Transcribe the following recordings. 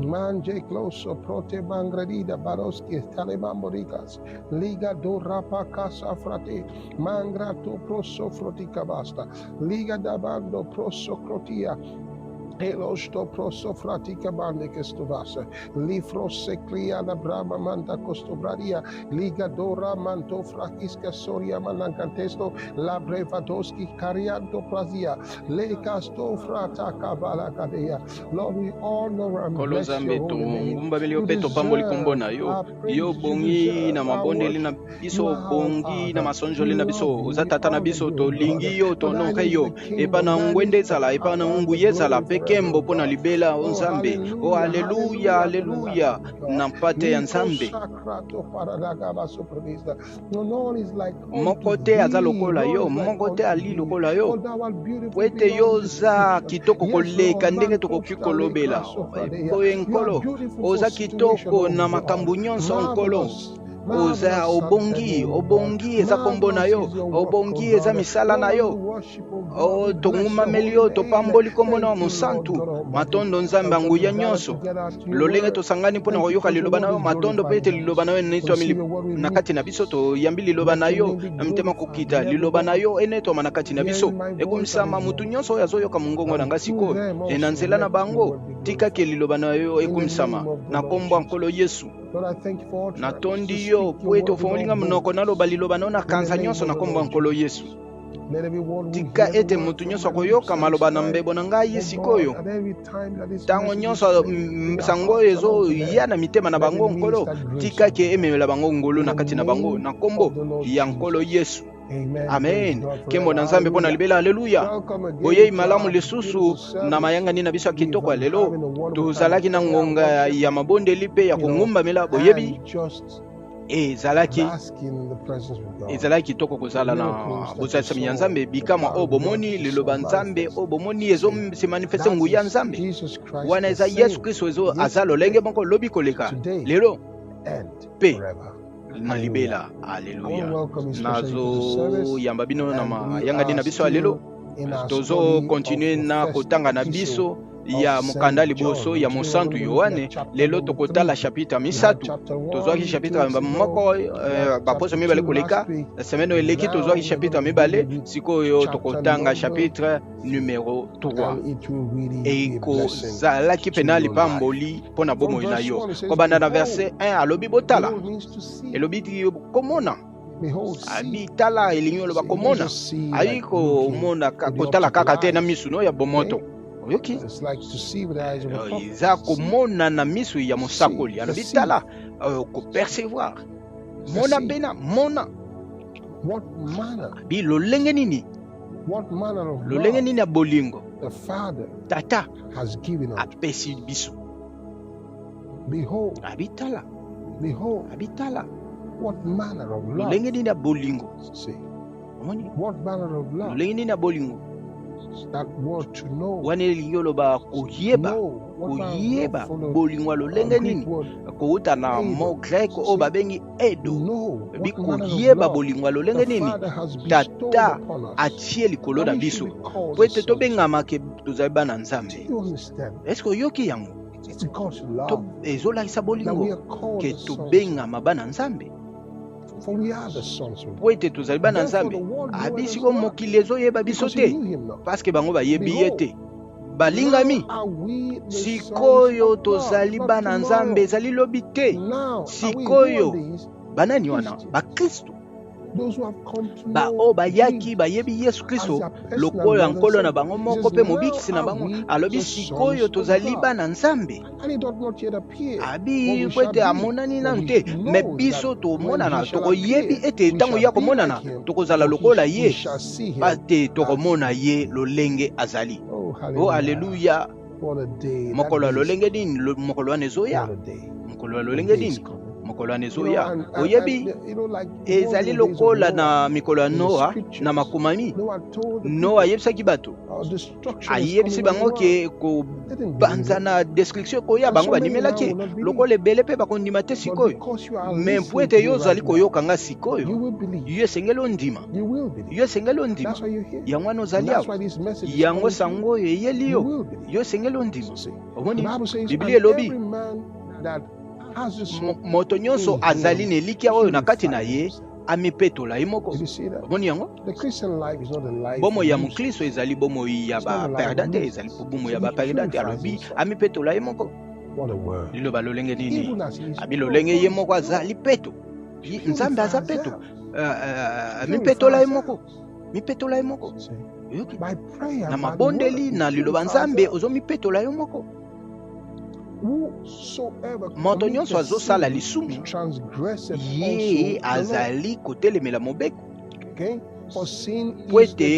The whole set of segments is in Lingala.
Manje closo prote mangradida baroski talebamborikas liga do rapaka safrate mangrato proso frotica basta liga dabando proso crotia Elosto proso fratica bande che stovassa, lifro seclia la brama manda costobradia, liga dora manto fracisca soria manancantesto, la brevadoski carianto plazia, le casto frata cabala cadea. Lord, we honor and bless your holy name. You deserve our praise. yo bongi na mabondeli na biso bongi na masonjoli na biso ozatata na biso tolingi yo tonore yo epa na ngwende ezala epa na nguye ezala pekembo mpo na libela o nzambe o aleluya aleluya na mpate ya nzambe moko te aza lokola yo moko te ali lokola yo po ete yo oza kitoko koleka ndenge tokoki kolobela po ye nkolo oza kitoko na makambo nyonso nkolo oza obongi eza kombo na yo obongi eza misala na yo tongumameli yo topamboli kombo na mosantu matondo nzambe anguya nyonso lolenge tosangani mpona koyoka liloba na yo matondo mpe ete liloba na yo enetwami na kati na biso toyambi liloba na yo na mitema kokita liloba na yo enetwama na kati na biso ekomisama mutu nyonso oyo azoyoka mongongo na nga sikoyo na nzela na bango tikaki liloba na yo ekomisama na kombo ya nkolo Yesu natondi yo po ete ofongolinga monoko naloba liloba na yo na kanza nyonso na kombo ya nkolo Yesu tika ete mutu nyonso akoyoka maloba na mbebo na ngai ye sikoyo ntango nyonso sango oyo ezoya na mitema na bango nkolo tikaki ememela bango ngolu na kati na bango na kombo ya nkolo Yesu amen kembo na nzambe mpo na libela aleluya boyei malamu lisusu na mayangani na biso ya kitoko ya lelo tozalaki na ngonga ya mabondeli mpe ya kongumbamela boyebi ezalaki kitoko kozala na bosalisami ya nzambe bikamwa oyo bomoni liloba nzambe oyo bomoni ezosemanifeste nguya nzambe wana eza Yesu Kristo aza lolenge moko lobi koleka lelo mpe na libela aleluya nazoyamba bino na mayangani na biso ya lelo tozo continue na kotanga na biso ya mokanda liboso ya mosantu Yohane lelo tokotala chapitre misatu tozwaki chapitre moko baposo mibale koleka semaine eleki tozwaki chapitre mibale sikoyo tokotanga chapitre numero 3 ekozalaki pena lipamboli mpo na bomoi na yo kobanda na verset 1 alobi botala elobi komona abi tala elingi oloba komona ayi komona kotala kaka te na misu no ya bomoto oyoki eza komona na misu ya mosakoli alobi tala kopercevoir mona pena mona abi lolenge nini ya bolingo tata apesi biso abi tala lolenge nini ya bolingo lolenge nini ya bolingo wana elingi oloba koyeba bolingo lolenge nini kouta na mo grec oyo babengi edo ebi koyeba bolingo lolenge nini tata atie likolo na biso po ete tobengama ke tozali bana nzambe eske oyoki yango ezolakisa bolingo ke tobengama bana nzambe po ete tozali bana nzambe abi siko mokili ezoyeba biso te paske bango bayebi ye te balingami sikoyo tozali bana nzambe ezali lobi te sikoyo banani wana bakristo baoyo bayaki bayebi Yesu Kristo lokola ya nkolo na bango moko mpe mobikisi na bango alobi sikoyo tozali bana nzambe abi po ete amonani nanu te me biso tomonana tokoyebi ete ntango ya komonana tokozala lokola ye ate tokomona ye lolenge azali o aleluya mokolo ya lolenge nini mokolo wana ezoya mokolo ya lolenge nini mokolo anezoya oyebi ezali lokola na mikolo ya Noa na makomami Noa ayebisaki bato ayebisi bango ke kobanza na destruction koya bango bandimelaki lokola ebele mpe bakondima te sikoyo me mpo ete yo ozali koyoka nga sikoyo yo esengeli ondima yango wana ozali awa yango sango oyo eyeli yo esengeli ondima omoni biblia elobi moto nyonso azali na elikya oyo na kati na ye amipetola ye moko omoni yango bomo ya mokristo ezali bomo ya baperdante ezali bomo ya baperdante alobi amipetola ye moko liloba lolenge nini abi lolenge ye moko azali peto nzambe aza peto mipetola ye moko na mabondeli na liloba nzambe ozomipetola yo moko moto nyonso azosala lisumu ye azali kotelemela mobeko po ete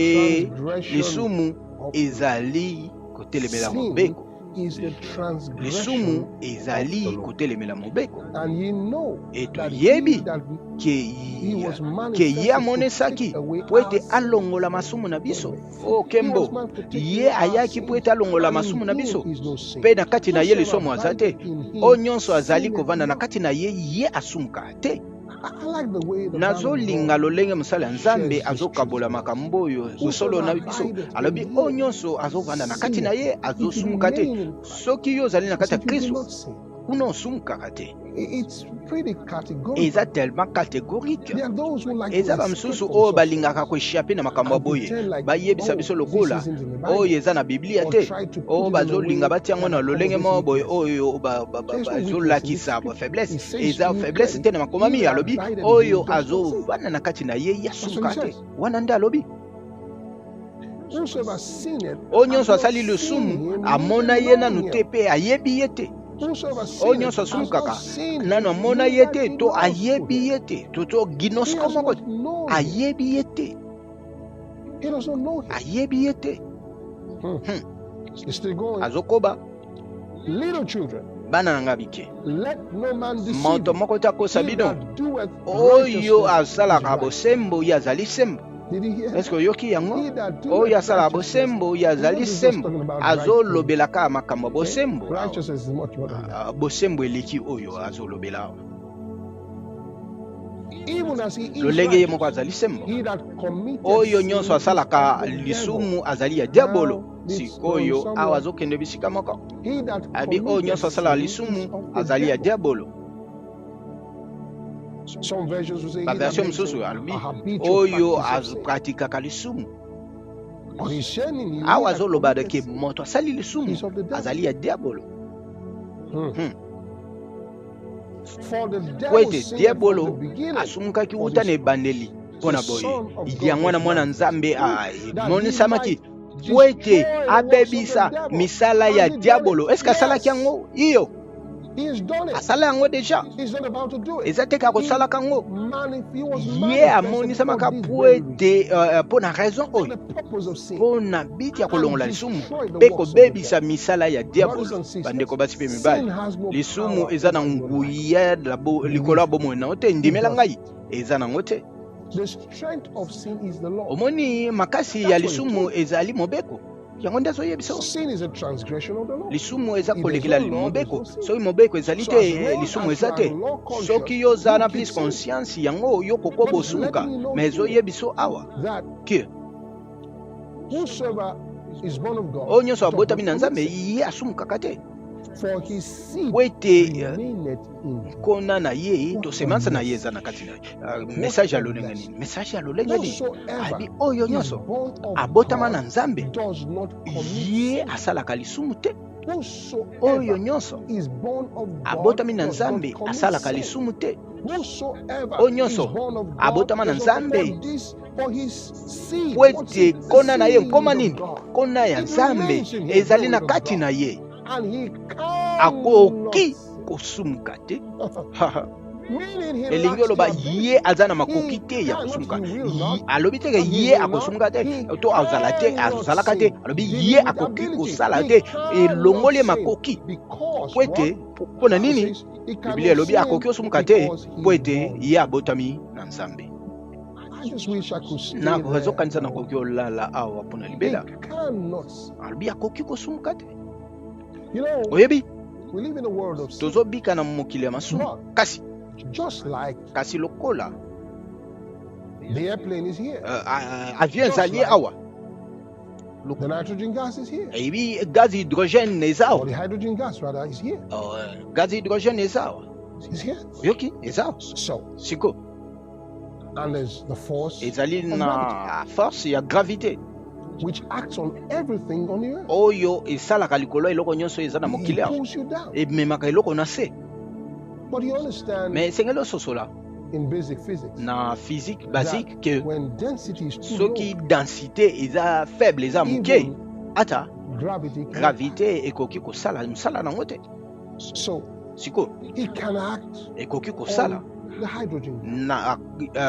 lisumu ezali kotelemela mobeko lisumu ezali kotelemela mobeko etoyebi ke ye amonesaki po ete alongola masumu na biso kembo ye ayaki po ete alongola masumu na biso mpe na kati na ye lisumu aza te oyo nyonso azali kovanda na kati na ye asumuka te nazolinga lolenge mosala ya nzambe azokabola makambo oyo osolo na biso alobi oyo nyonso azovanda na kati na ye azosumuka te soki yo ozali na kati ya kristo kuna osumukaka te eza tellement catégorique eza bamisusu oyo balingaka koeshape na makambo ya boye bayebisa biso lokola oyo eza na biblia te oyo bazolinga batia yango na lolenge moko boye oyo bazolakisa faiblesse eza faiblesse te na makomami alobi oyo azovanda na kati na ye yasumuka te wana nde alobi oyo nyonso asali lisumu amona ye nanu te mpe ayebi ye te oyo nyonso asumukaka nanu amona ye te to ayebi ye te to ginosko moko ayebi ye te azokoba bana na nga bike moto moko te akosa bino oyo asalaka bosembo ye azali sembo eske oyoki yango oyo asalaka bosembo ye azali sembo azolobelaka makambo ya bosembo bosembo eleki oyo azolobela awa lolenge ye moko azali sembo oyo nyonso asalaka lisumu azali ya diabolo sikoyo awa azokende bisika moko abi oyo nyonso asalaka lisumu azali ya diabolo baversion mosusu alobi oyo azopratikaka lisumu awa azoloba ke moto asali lisumu azali ya diabolo po ete diabolo asumukaki wuta na ebandeli mpo na boye yango wana mwana nzambe amonisamaki po ete abebisa misala ya diabolo eske asalaki yango iyo asala yango deja eza te kaka kosalaka yango ye amonisamaka po ete mpo na raison oyo mpo na biti ya kolongola lisumu mpe kobebisa misala ya diabolo bandeko basi mpe mibali lisumu eza na nguya likolo ya bomoi nango te ndimela ngai eza nango te omoni makasi ya lisumu ezali mobeko yango nde azoyebisa lisumu eza kolekela mobeko soki mobeko ezali te lisumu eza te soki yo oza na plus conscience yango yo kokoba osumuka me ezoyebiso awa ke oyo nyonso abotami na nzambe ye asumukaka te po ete nkona na ye to semansa na ye eza na kati na ye message ya lolenge nini message ya lolenge nini abi oyo nyonso abotama na nzambe ye asalaka lisumu te oyo nyonso abotami na nzambe asalaka lisumu te oyo nyonso abotama na nzambe po ete nkona na ye nkoma nini nkona ya nzambe ezali na kati na ye akoki kosumuka te elingi oloba ye aza na makoki te ya kosumuka alobi teke ye akosumuka te to azalaka te alobi ye akoki kosala te elongoli makoki po ete mpo na nini Biblia elobi akoki osumuka te po ete ye abotami na Nzambe. I just wish I could stay Na there. kozokanisa na koki olala awa mpona libela. They cannot. Alobi akoki kosumuka te. You know, Oyebi we live in a world of sin. tozobika na mokili ya masumu. Kasi Just like lokola the airplane is here. avion ezali awa. The nitrogen gas is here. Ebi gaz hydrogène eza Or awa. the hydrogen gas, rather, is here. Gaz hydrogène eza awa. Is here. Yoki eza awa. So, Siko and there's the force ezali of na force ya gravité which acts on everything on the earth. oyo esalaka likolo ya eloko nyonso eza na It mokili awa. pulls you down. Ememaka eloko na se. But you understand Mais esengeli ososola in basic physics, na physique basique ke when density is too soki low, densité eza faible eza moke even ata gravity can gravité ekoki kosala mosala nango te. act. So, Siko it can act ekoki kosala on the hydrogen. na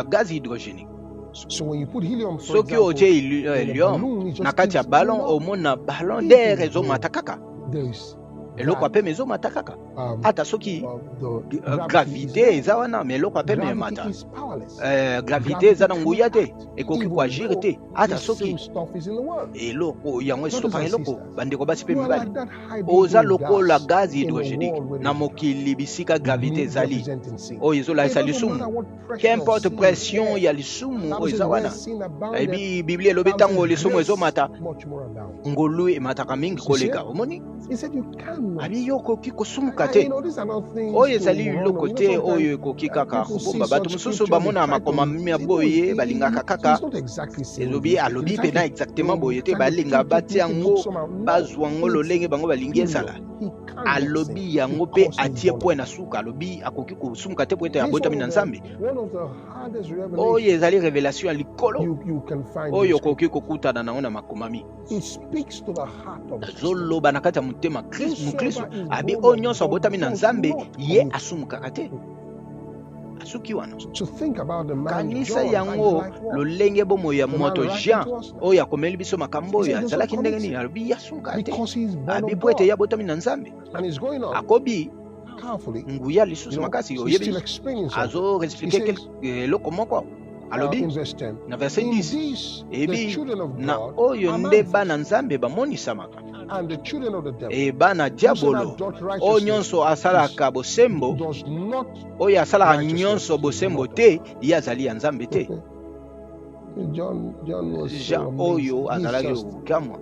gaz hydrogénique. So when you put helium, for Soki example, otie in a helium balloon, it just na kati ya keeps ballon going up. omona ballon d'air ezomata kaka There is eloko apeme ezomata kaka ata soki the gravité eza wana me eloko apeme gravity emata. is powerless. Gravité eza na nguya te ekoki koagir te ata The soki same stuff is in the world. eloko yango Brothers esotopa and eloko sisters, bandeko basi pe You are mibali like that oza hydrogen lokola gas gaz in a hydrogénique world where na there is mokili bisika gravité blue ezali representing sin. oyo It ezolaisa doesn't matter lisumu what pressure of qu'importe sin pression is ya there. lisumu Bible oyo says eza where wana sin abounded, ebi biblia elobi Bible ntango says lisumu grace ezomata much more abound. ngolu emataka mingi koleka omoni He said you cannot. abi yo okoki kosumuka You te know, these are not things oyo to ezali run on. biloko You know, te sometimes oyo ekoki kaka people see kobomba bato such mosusu scripture, they bamona try to makomami ya see, boye balingaka kaka it's not exactly saying elobi this. alobi They try pena to- exactement they boye te try to balinga tweak it, batia make it yango look somehow. No, bazwa yango it's lolenge bango balingi period. esala He cannot alobi sin yango mpe because he's atie born poe of na God. suka alobi akoki kosumuka te po ete This abotami na nzambe one of the hardest oyo revelations ezali revelation ya likolo you can find in oyo Scripture. okoki kokutana nango na makomami It speaks to the heart of the Christian. azoloba na kati ya motema mokristo Whosoever is abi born oyo of nyonso God abotami na does nzambe not ye commit. asumukaka te asuki wana To think about the man kanisa John, yango his life was. lolenge bomo ya The moto man writing jean to us now. oyo akomeli biso makambo He oyo said he azalaki doesn't ndenge commit nini alobi ye asumuka te because he's born abi of po ete God. ye abotami na nzambe And he's going on akobi powerfully. nguya You lisusu know, makasi he's oyebi still explaining something. azoexplike He says, eloko moko alobi in verse 10, na verset in 10 these the ebi children of na God oyo are nde manifest, bana nzambe bamonisamaka and the children of the devil. e bana diabolo Whosoever doth oyo righteousness nyonso asalaka bosembo does not. oyo asalaka righteousness nyonso is bosembo not of te ye azali ya nzambe te John was so jean amazing. oyo azalaki He's kokamwa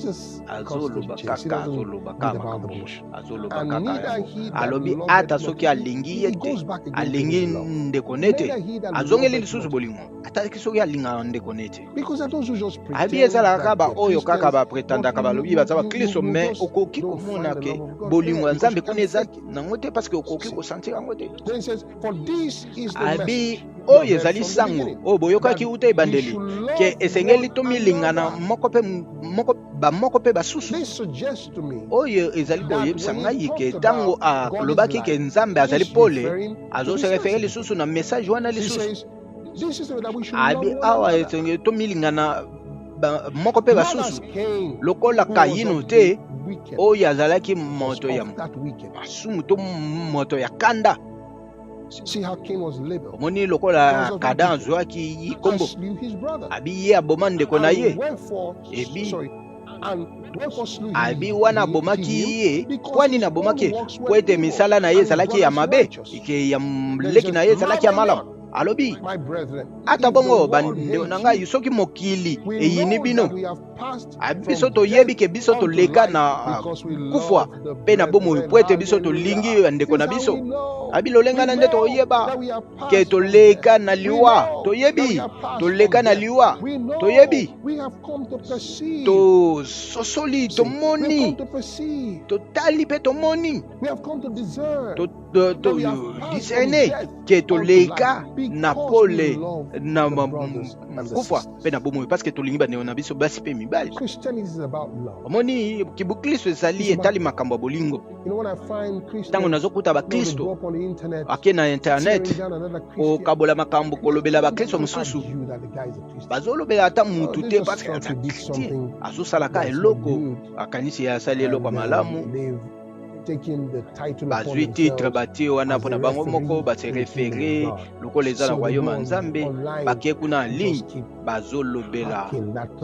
just azoloba constant chase. He kaka doesn't azoloba beat kaka about the makambo bush. azoloba And kaka neither yango he that alobi loveth ata not, soki alingi ye he te goes back again to alingi his love. ndeko ne te Neither he that azongeli loveth lisusu not. bolingo ataki soki alingaka ndeko ne te Because there are those who just abi pretend ezalaka that ba they're oyo kaka Christians, bapretendaka but balobi baza bakristo you me just okoki don't komona find the ke love of God bolingo there ya nzambe because kuna you eza can't fake it. nango te parceke okoki See. kosentir yango te Then he says, for this is the abi message you oyo have heard ezali from the sango beginning, oyo boyokaki that uta we ebandeli should ke love esengeli one tomilingana another. bamoko mpe basusu This suggests to me oyo ezali that koyebisa when he ngai ke talked ntango about God is alobaki ke light, nzambe azali he's pole referring to this azoserefere message. lisusu na message wana He lisusu says, this is the way that we should love abi one awa another. esengeli tomilingana moko mpe Not as basusu Cain, lokola who was kayino of te the wicked, oyo azalaki was moto ya of that wicked. masumu to moto ya kanda See how Cain was labeled. omoni He lokola was of that kada wicked azwaki and kombo slew his brother. abi ye aboma ndeko na ye And wherefore, Ebi. slew abi wana he abomaki him, ye because kwani his na abomaki own ye works were po ete evil, misala na ye and his ezalaki ya brothers mabe righteous. ike ya Then he leki says, na ye ezalaki ya marvel malamu alobi not, my brethren, ata if the bongo world bandeko na hates ngai you. soki mokili We eyini know bino that we have passed abi from biso toyebi ke death biso unto toleka life na because we kufwa love the mpe na bomoi brethren. po ete biso tolingi Hallelujah. bandeko This na is how we biso know. abi We lolengana nde know toyeba that we have ke passed from toleka death. na We liwa know that we toyebi have passed toleka from na death. liwa We know toyebi we have come to perceive. tososoli See, we have tomoni come to perceive. totali mpe tomoni We have come to discern. discerne ke toleka na pole na kufa mpe na bomoi parceke tolingi bandeko na biso basi mpe mibali Christianity is about love. omoni kibuklisto ezali etali makambo ya bolingo You know, when I find Christians, ntango nazokuta you know, they go baklisto up on the internet, ake na tearing internet down another Christian. kokabola makambo kolobela baklisto mosusu Argue that the guy is a Christian. bazolobela ata Oh, mutu they te just parceke try to aza beat kristie something azosalaka that's not eloko good. akanisi asali eloko ya And, malamu they've bazwi titre batie wana mpona bango moko baserefere lokola eza na royaume ya nzambe bakie kuna en ligne bazolobela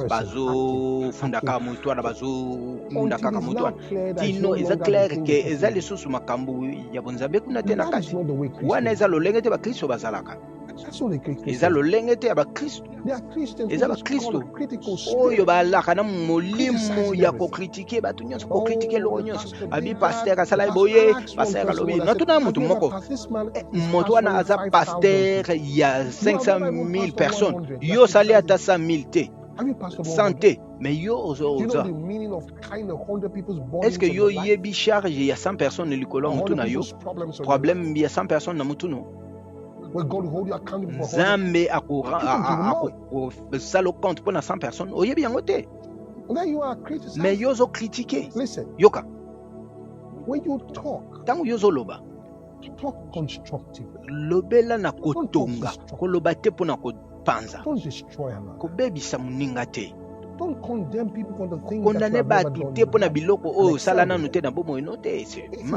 bazofundaka motu wana bazokunda kaka motu wana tino eza claire ke eza lisusu makambo ya bonzambe kuna te na kati wana eza lolenge te bakristo bazalaka eza lolenge te ya bakristo eza bakristo oyo balaka na molimo ya kokritike bato nyonso kokritike eloko nyonso babi paster asala boye paster alobi natuna motu moko moto wana aza paster ya 500,000 personnes yo osali ata 100,000 te santé mais yo oza est-ce que yo yebi charge ya 100 personnes likolo ya motu na yo problème ya 100 personnes na motu no Nzambe akosala compte mpona 100 personnes oyebi yango te mais yo ozo critiquer yoka ntango yo ozoloba lobela na kotonga koloba te mpona kopanza kobebisa moninga te kondane bato te mpona biloko oyo osala nanu te na bomoi no te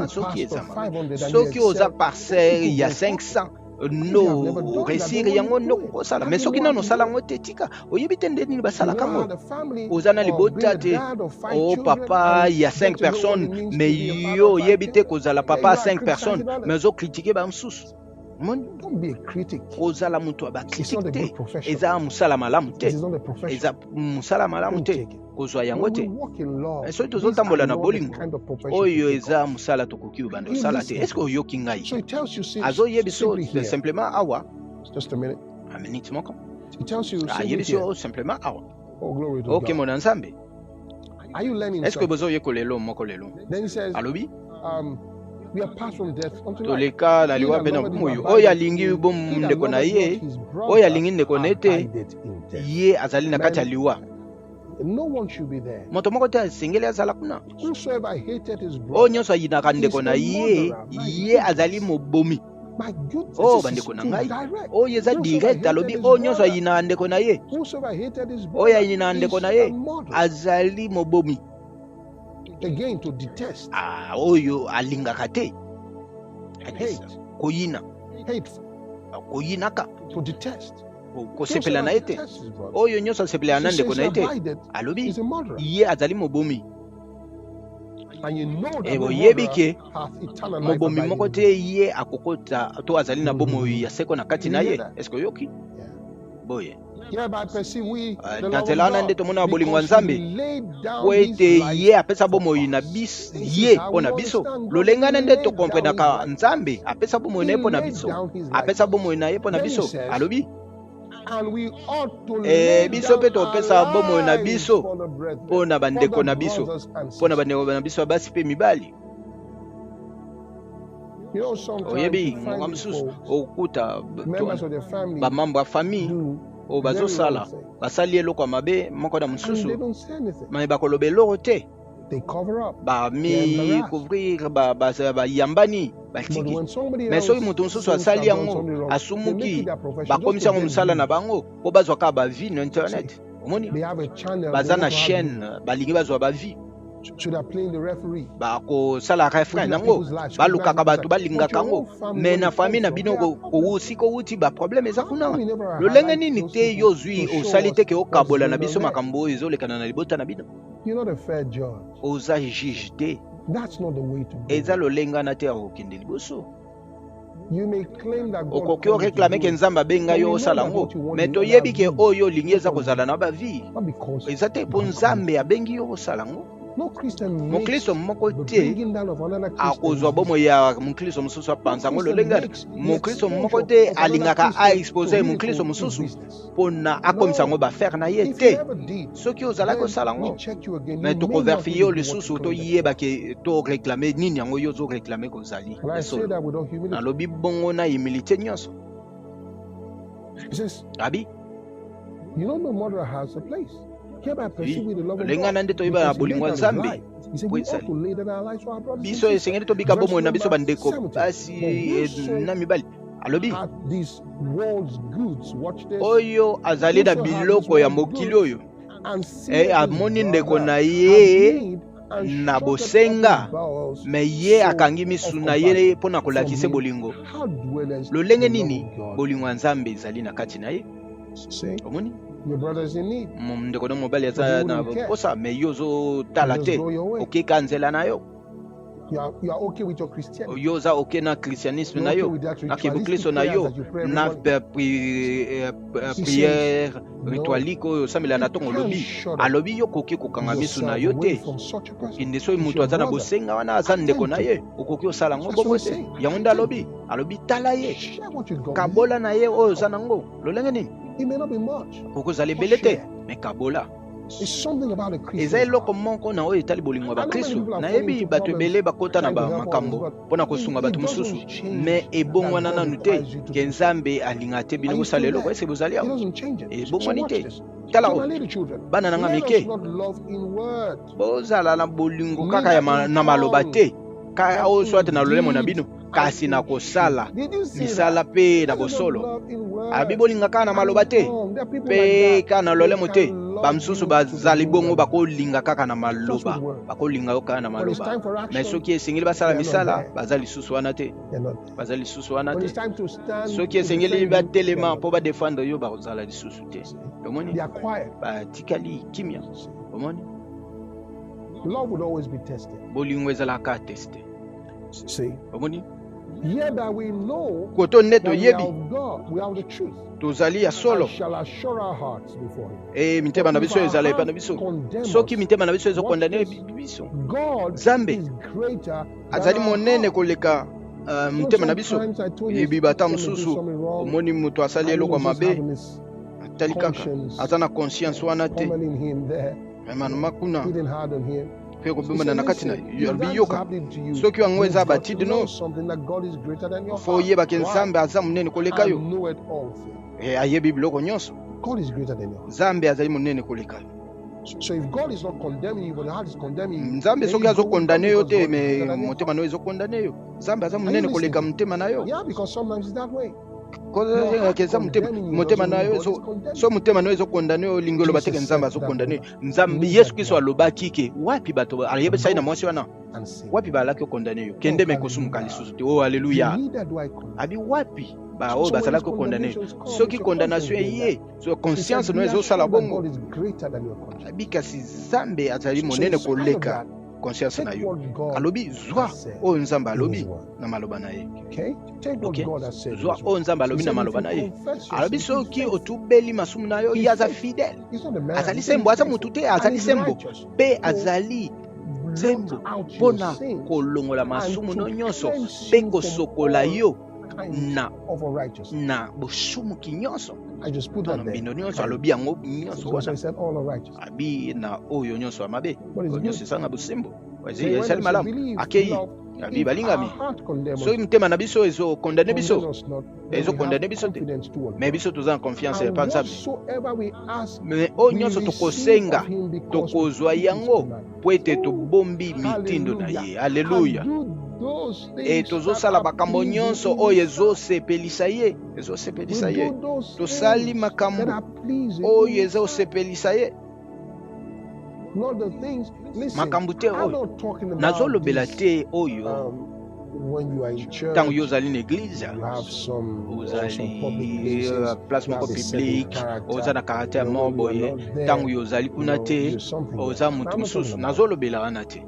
soki ezama soki oza parcelle ya 500 no resir yango ndoko kosala mais soki nano osala yango te tika oyebi te nde nini basalaka ngo oza na libota te o papa ya 5 personnes mais yo oyebi te kozala papa 5 personnes mais ozokritike bamosusu kozala moto ya bakritike te eza mosala malamu te eza mosala malamu te kozwa yango te soki tozotambola na bolingo oyo eza mosala tokoki obanda osala te estce oyoki ngai azoyebi so simplement awa aminiti moko ayebi so simplement awa okemo na nzambe estce bozoyeko lelo moko lelo alobi toleka na liwa mpe na bomoyo oyo alingi ndeko na ye oyo alingi ndeko na ye te ye azali na kati ya liwa moto moko te asengeli azala kuna oyo nyonso ayinaka ndeko na ye ye azali mobomi oyo bandeko na ngai oyo eza direct alobi oyo nyonso ayinaka ndeko na ye oyo ayinaka ndeko na ye azali mobomi oyo alingaka te koyina koyinaka kosepela na ye te oyo nyonso asepelaka na ndeko na ye te alobi ye azali mobomi oyebi ke mobomi moko te ye akokota to azali na bomoi ya seko na kati na ye estce oyoki boye na nzela wana nde tomona bolingo ya nzambe po ete ye apesa bomoi na biso ye mpo na biso lolengana nde tokomprenaka nzambe apesa bomoi na ye mpo na biso apesa bomoi na ye mpo na biso alobi biso mpe topesa bomoi na biso mpo na bandeko na biso mpo na bandeko na biso basi mpe mibali oyebi ngonga mosusu okuta bamambo ya famille oyo bazosala basali eloko ya mabe moko na mosusu me bakoloba eloko te bamikouvrir bayambani batiki me soki moto mosusu asali yango asumuki bakomisi yango mosala na bango mpo bazwa kaka bavi na internet omoni baza na chaîne balingi bazwa bavi bakosala refrain nango balukaka bato balingaka yango me na famille na bino sika outi baproblème eza kuna lolenge nini te yo ozwi osali te ke okabola na biso makambo oyo ezolekana na libota na bino oza juge te eza lolengana te akokende liboso okoki oreklame ke nzambe abenga yo osala yango me toyebi ke oyo olingi eza kozala na bavi eza te mpo nzambe abengi yo osala yango mokristo moko te akozwa bomoi ya mokristo mosusu apanza ngo lolengana mokristo moko te alingaka aexpose mokristo mosusu mpona akomisa yango bafere na ye te soki ozalaki osala yango me tokoverifie yo lisusu toyebake toreklame nini yango yo ozoreklame kozali nalobi bongo na humilité nyonso abi lengana nde toyeba na bolingo ya nzambe biso esengeli tobika bomoi na biso bandeko basi na mibali alobi oyo azali na biloko ya mokili oyo amoni ndeko na ye na bosenga me ye akangi misu na ye mpona kolakisa bolingo. Lolenge nini bolingo ya Nzambe ezali na kati na ye. Omoni ndeko na mobali aza na posa me yo ozotala te okeka nzela na yo. You are okay with your Christianity. Yo za okay na christianisme na yo na kibukristo na yo na prière ritualique oyo osambela na ntongo alobi yo koki kokanga misu na yo te. Inde soki moto aza na bosenga wana aza ndeko na ye okoki osala ngo bongo te. Yango nde alobi tala ye kabola na ye oyo oza nango. Lolenge nini okozala ebele te me kabola eza eloko moko na oyo etali bolingo ya bakristo. Nayebi bato ebele bakota na bamakambo mpona kosunga bato mosusu me ebongwana nanu te ke Nzambe alinga te bino bosala eloko ese bozali awo ebongwani te. Tala bana nanga mike bozala na bolingo kaka na maloba te kaka oyo swate na lolemo na bino kasi na kosala misala pe na bosolo. Abi bolinga kaka na maloba te pe kaka na lolemo te. Bamsusu bazali bongo bakolinga kaka na maloba bakolinga yo kaka na maloba me soki esengeli basala misala bazali lisusu wana te. Soki esengeli batelema mpo badefendre yo bakozala lisusu te. Omoni batikali kimia. Omoni bolingo ezalaka teste. Omoni koto nde toyebi tozali ya solo mitema na biso ezala epa na biso. Soki mitema na biso ezokondane biso, Nzambe azali monene koleka mitema na biso. Yebi bata mosusu omoni moto asali eloko mabe atali kaka aza na conscience wana te emanoma kuna pe kobimana na kati na yoka. Soki yango eza batide no fo oyebake Nzambe aza monene koleka yo. Ayebi biloko nyonso. Nzambe azali monene koleka yo. Nzambe soki azokondane yo te me motema no ezokondane yo. Nzambe aza monene koleka motema na yo. Motema na yo so motema na yo ezokondane yo lingolo bateke Nzambe azokondane. Nzambe Yesu Kristo alobaki ke wapi bato ayebisai na mwasi wana wapi balaki okondane yo kende mekosumuka lisusu te. Oh haleluya. Abi wapi ba oyo bazalaki okondane soki condamnation ye so conscience no ezosala bongo. Abi kasi Nzambe azali monene koleka conscience na yo. Alobi zwa oyo Nzambe alobi na maloba na ye. Zwa oyo Nzambe alobi na maloba na ye. Alobi soki otubeli masumu na yo ye aza fidèle. Azali sembo aza mutu te azali sembo pe azali sembo mpona kolongola masumu no nyonso pe kosokola yo na boshumuki nyonso. Bino nyonso alobi yango nyonso wana abi na oyo nyonso amabe nyonso esanga bosembo ezali malamu akei abi balingami. Soki motema na biso ezokondane biso te me biso toza na confiance epa Nzambe. Me oyo nyonso tokosenga tokozwa yango po ete tobombi mitindo na ye. Haleluya. Tozosala makambo nyonso oyo ezosepelisa ye. Tosali makambo oyo ezosepelisa ye. Makambo te oyo nazolobela te oyo ntango yo ozali na eglize ozali place moko publique oza na caractère moko boye ntango yo ozali kuna te oza mutu mosusu nazolobela wana te.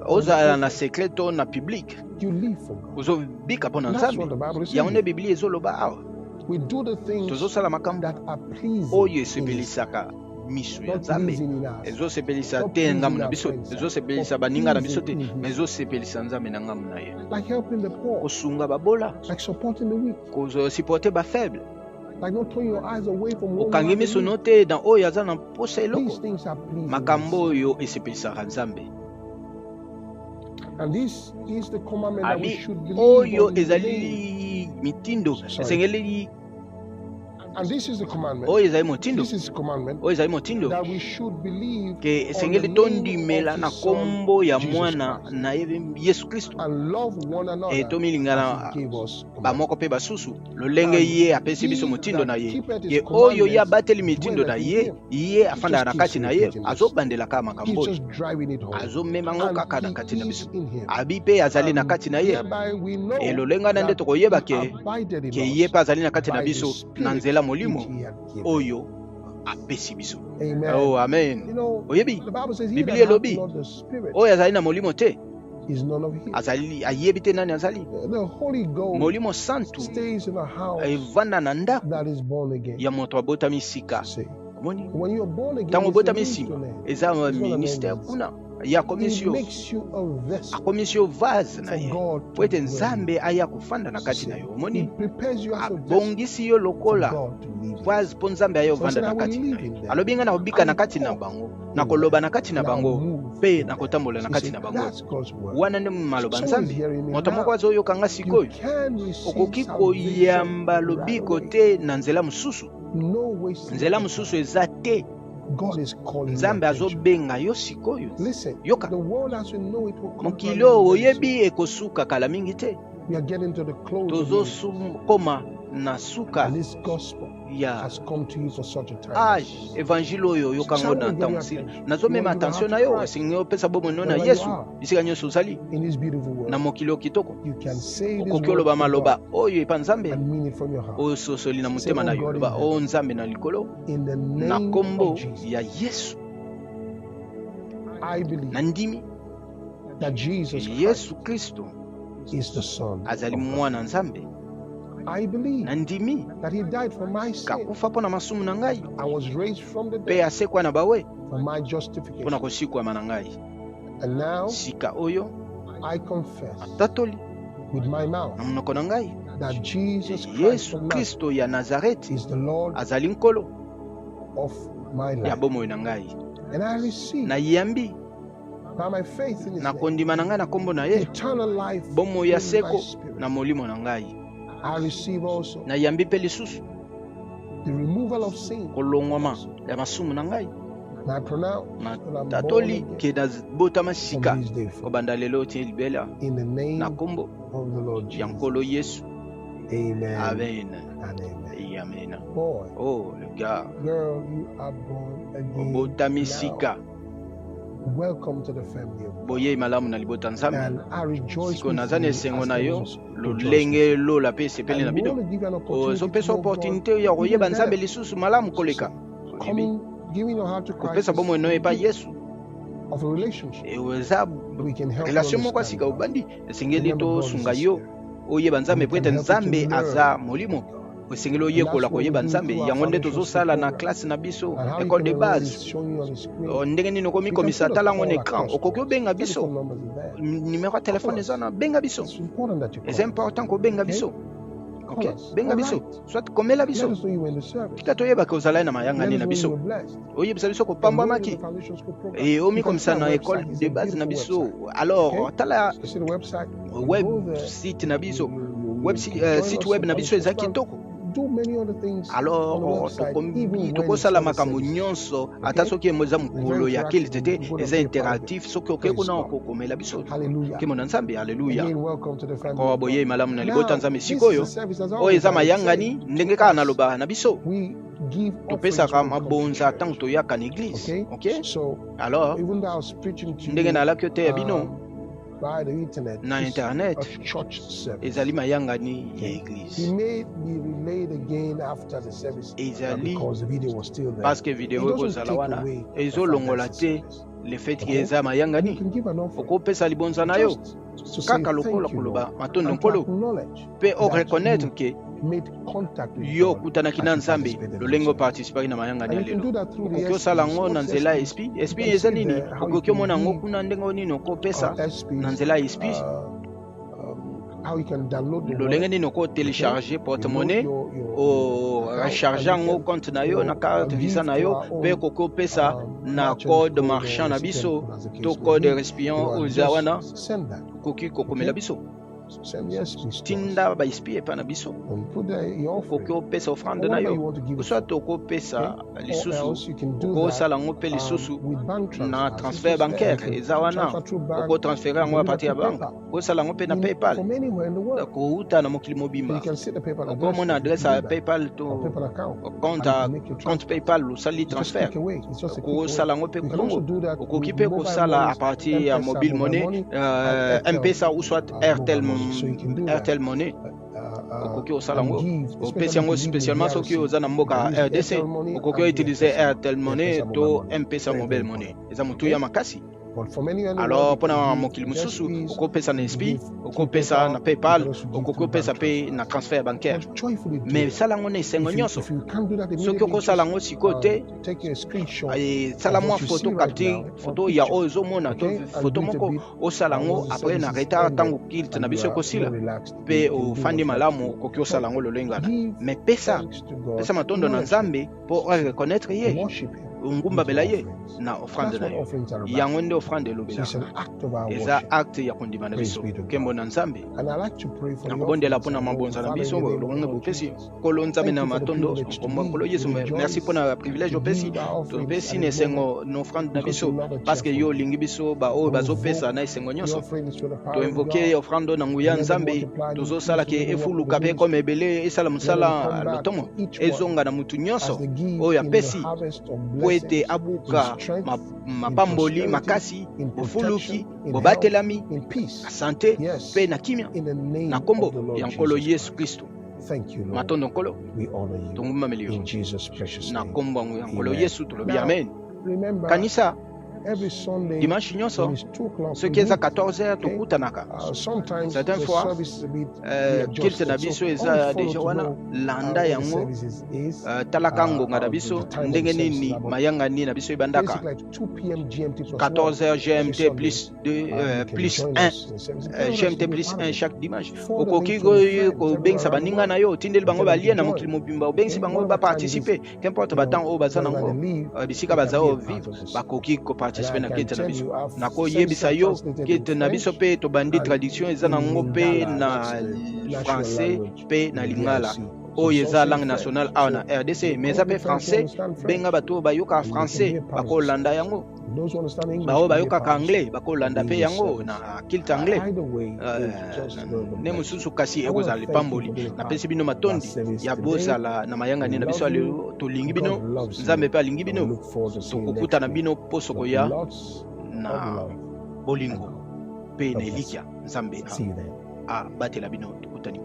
Ozala na secret to na public ozobika mpo na Nzambe. Yango nde Biblia ezoloba awa tozosala makambo oyo esepelisaka miso ya Nzambe. Ezosepelisa te ngambo na biso, ezosepelisa baninga na biso te, me ezosepelisa Nzambe na ngambo na ye. Kosunga babola, kosupporter ba faible, okangi miso no te na oyo aza na posa eloko. Makambo oyo esepelisaka Nzambe. Abi oyo ezali mitindo esengeli And this is the commandment. oyo ezali motindo This is the commandment oyo ezali motindo that we should believe ke on the esengeli name of tondimela na his son, kombo ya Jesus mwana Christ, na ye Yesu Kristo and love one another tomilingana as he gave us commandment. bamoko mpe basusu lolenge And ye apesi he biso motindo na that ye keepeth his ye oyo ye commandments abateli mitindo na dwelleth in ye him. ye afandaka na just kati keeps na ye repeating this. azobandelaka He's makambo oyo just driving it home. azomemango kaka na And kati na he biso is in him. abi mpe azali na kati na ye Hereby we know elolengana nde that tokoyeba he ke abided in ke us ye mpe azali na kati na by the biso na Spirit nzela which molimo he had given. oyo apesi biso. Amen. Oh, amen. You know, Oyebi the Bible says, he Biblia that hath elobi not the Spirit oyo azali na molimo te is none of his. azali ayebi te nani azali. The Holy Ghost Molimo santu stays in a house evanda na ndako that is born again. ya moto abotami sika. See, Omoni when you are born again, ntango it's a obotami sika ministry. eza It's not an ministère engine. kuna ya It komisio makes you a vessel akomisio vase na for ye God po to ete dwell in. nzambe aya kufanda na kati na yo. Omoni He prepares you as a vessel abongisi yo for lokola God to live in. vase mpo nzambe aya So ovanda I na will kati na live yo. in them. Alobi nga na kobika na kati na talk bango in na koloba them. na kati na And I'll bango move mpe in na them. kotambola na You kati see, na bango. that's God's word. Wana nde maloba Someone is nzambe. hearing me Moto now. moko azoyoka nga You sikoyo can receive okoki salvation koyamba right lobiko away. te na nzela mosusu. No wasting Nzela of mosusu time. eza te. God is calling your Nzambe attention. azobenga yo sikoyo. Listen, Yoka the world as we know it will come to an mokili end oyo very soon. oyebi ekosuka kala mingi te. We are getting to the close of the ages. Tozokoma na suka And this gospel ya has come to you for such a time age as this. evangile oyo oyokango na ntango sila nazomema attention na yo esingi opesa bomweno na Wherever you Yesu are bisika nyonso ozali in this beautiful na world, mokili oyo kitoko you can say this okoki word oloba to maloba God oyo epa nzambe and mean it from your heart. ososoli na Say, motema na "Oh yo God in loba o heaven, nzambe na likolo in the na name kombo of Jesus, ya Yesu I believe na ndimi that Jesus Christ Yesu Kristo is the Son azali of God. mwana nzambe I believe na ndimi that He died for my sin kakufa mpo na masumu na ngai and was raised from the mpe dead asekwa na bawe for my mpo na justification. kosikwama na ngai And now sika oyo I confess tatoli with my na mouth monoko na ngai that Jesus Christ Yesu of Nazareth Kristo ya Nazareti is the Lord azali nkolo of my ya life. bomoi na ngai And I receive nayambi by my faith in His na name kondima na ngai na kombo na ye eternal life bomoi ya in my seko spirit. na molimo na ngai I receive also nayambi mpe lisusu the removal of sin. kolongwama ya masumu na ngai And I pronounce na that I'm born tatoli again ke nazibotama sika from this day forth. kobanda lelo tie libela In the name na kombo of the Lord ya Jesus. nkolo Yesu. Amen Amen. and amen. Amen. Boy, Oh, le gars, girl, you are born again. obotami now. sika Welcome to the family of God. boye malamu na libota nzambe And I rejoice siko with naza na you esengo as na the yo ones rejoice with lolenge you. lola mpe esepeli na And we bino want to give you an opportunity ozopesa to know God opportunité ya even koyeba better. nzambe lisusu malamu koleka Coming, giving your heart to Christ kopesa is bomoi no the epa gift Yesu of a relationship. eza We can help you relation moko understand asika God. obandi esengeli Remember, God is tosunga a yo spirit. oyeba nzambe We po can ete help you to nzambe learn aza molimo God. esengeli And oyekola that's what we koyeba do nzambe through our yango nde foundation school tozosala na program. klase na biso And how you école can de enroll is base showing you on the screen. ndenge nini You can okomisa put a tala ngo na call écran across to okoki us. obenga biso Telephone numbers are there. numéro ya telefone eza na benga biso It's important that you eza call us. important kobenga Okay? biso Call ok us. benga All biso right. soit komela Let biso us know you were in the service. kita toyebaka ozalai na mayanga Let nini us na know you biso were blessed. oyebisa biso Enroll in kopambwamaki the foundation school program. e You can see omikomisa our na école website. It's de a base na beautiful biso website. alors Okay? tala You see the website. You web go there. site na biso You can join site us web in na biso eza foundation school. kitoko Do many other things on the alors website, even when tokosala it's not a makambo service. nyonso ata Okay? soki eza It's mokolo very ya kili interactive. tete You go there eza and be a part of it. interactif soki oke Praise kuna God. okokomela biso Hallelujah. kimo na nzambe alleluya Again, welcome to the family kowa of boye God. malamu na libota Now, nzambe this is sikoyo a service as oyo always eza I would say mayangani ndenge to kaka us. naloba na biso We give offerings topesaka when we come to mabonza ntango church. toyaka na eglise Okay? ok So, alors even though I was preaching to ndenge you nalaki yo te ya bino by the internet, na it's internet a church service. ezali mayangani ya He eglise may be relayed again after the service ezali because the video was still there. parce que It video doesn't ekozala take wana away the fact ezolongola that it's a te service. le fait ke Okay? eza And you mayangani can give an offering. okopesa libonza na yo Just to say kaka lokola thank you, koloba Lord, matondo and to nkolo acknowledge mpe that oreconnaître you ke made contact with yo God okutanaki as na you nzambe participated in the lolenge service. oparticipaki na mayangani ya And you can lelo do that through the okoki osala SPs. yango na What's nzela ya SPs? espi You espi can eza see nini there how you okoki omona can yango give kuna ndenge nini okopesa SPs, na nzela ya espi how you can download the lolenge wallet, nini okotelecharge porte-monnaie your account, recharge and you yango can, compte na yo na carte visa give na to yo our mpe own, okoki opesa na merchant code code or marchand na recipient biso code as the case to may code be. recipient oyo And eza wana just send that. okoki kokomela Okay? biso Send yes, please. tinda ba espie pa na biso And put your okoki offering. opesa ofrande Or na whatever you yo want to give it soit to. okopesa Or lisusu else you can do okosala that yango mpe lisusu with bank na transfers. transfert It's there. bancaire You eza can wana transfer through bank. okotransfere You yango can a do partir ya that through banke PayPal. okosala yango mpe na paypal From anywhere in the world. kouta na mokili You mobimba can see the PayPal address. okomona You adresse can ya do that. paypal Or to PayPal account. compte And you can make your compte transfer. paypal osali It's just transfert click away. It's just a click okosala away. yango mpe You can also bongo do that okoki with mpe mobile kosala money, a partir ya M-Pesa, mobile money M-Pesa ou soit Airtel mobile money. So you can do that. Airtel money okoki kosala And yango give, opesi yango especially if you live in spécialement the soki DRC. oza na You mboka can use RDC Airtel money okoki and utiliser M-Pesa. Airtel money M-Pesa to mobile money. M-Pesa Very, mobile very money important. eza motu Okay? ya makasi But from anywhere in the alors world, you mpona can mokili give just mosusu please. okopesa na You SP give through okopesa na PayPal. You paypal can also give okoki through opesa bank mpe na transfers. transfert bancaire But joyfully do mais it. sala yango na esengo nyonso If you can't do that soki immediately, okosala just yango sikoyo te take a screenshot sala of mwa what you see photo right capture now, or photo ya picture. oyo ozomona to Okay? And photo do it a moko bit osala yango once the après na service is retard ended ntango kilte na and biso you are ekosila more relaxed. mpe You can do ofandi what's right malamu to okoki do. osala yango lolengana Give mais pesa thanks to God. pesa matondo na Acknowledge nzambe Him. mpo oreconnaître ye Worship Him ongumbabela with your ye offerings. na ofrande That's na what yo offerings are about. yango nde ofrande So it's elobelaka an act of our eza worship. acte ya kondima na Praise biso be to nkembo God. na nzambe And I like to pray for the nakobondela offerings mpona and mabonza na Father, in biso the name of the longonge Lord bopesi Jesus. nkolo nzambe Thank na you for the matondo privilege to nkombo ya nkolo give. yesu We merci rejoice mpona privilège to opesi give our offerings topesi at na this moment esengo na ofrande na because biso we love a parceke cheerful yo giver. olingi biso baoyo We bazopesa invoke na esengo the nyonso offerings to the power of toinvoke God. ofrande oyo na nguya Let them nzambe multiply and increase tozosalaki within the work of the efuluka mpe ministry. koma ebele esala Let them mosala come back lotomo to each one ezonga na mutu as nyonso they give oyo in the apesi harvest of po ete blessings, in abuka strength, in mapamboli prosperity, makasi in bofuluki protection, in health, bobatelami in peace. na sante Yes, mpe na kimia in the name na of nkombo the Lord ya nkolo Jesus yesu Christ. kristo Thank you, Lord. matondo nkolo We honor you. tongumameli yo In Jesus' precious na name. nkombo ya nkolo Amen. yesu tolobi Now, amen remember, kanisa every Sunday dimanche when nyonso it's 2 o'clock, we soki eza meet. 14h Okay? tokutanaka Sometimes certaines the fois service is a bit kilte na readjusted. So biso always eza follow deja to wana know landa where the yango services is, talaka ngonga na the biso time of ndenge the services nini are. But mayanga nini na biso ebandaka basically like 2 p.m. GMT plus 1 14h every GMT Sunday. plus 2 You can plus join 1 us in the service. Tell us to GMT be a plus part 1 of it. chaque dimanche Forward the okoki link to your friends everywhere kobengisa around the baninga na world yo otindeli and bango tell them balie to na join. mokili mobimba obengisi Okay? bango Whatever time it is, baparticipe qu'importe batemps oyo baza whenever they nango leave, bisika they can baza be a ovivre part of this. bakoki And koparticipe I na can kilte na tell biso you, I've nakoyebisa since yo translated kilte in na biso French mpe tobandi and traduction eza in nango mpe Lingala, that's na the national français language mpe na in lingala DRC. So oyo it's eza also in langue French. nationale awa na So RDC the mais eza mpe only French who français understand benga French, bato oyo bayokaka and they can français be a part of this. bakolanda yango Those who understand English baoyo can be a bayokaka part of anglais this. bakolanda mpe This yango service. na kilte anglais Either way, it's just the ne blessing. mosusu kasi I want ekozala to thank you lipamboli for being a part napesi bino of our matondi service ya today. bozala na mayanga We nini na biso love ya you. lelo tolingi God bino loves nzambe you. mpe alingi And we bino look forward to seeing you next tokokutana week. bino poso But koya lots of na love bolingo and mpe God na bless elikya nzambe you. See you then. abatela bino tokutani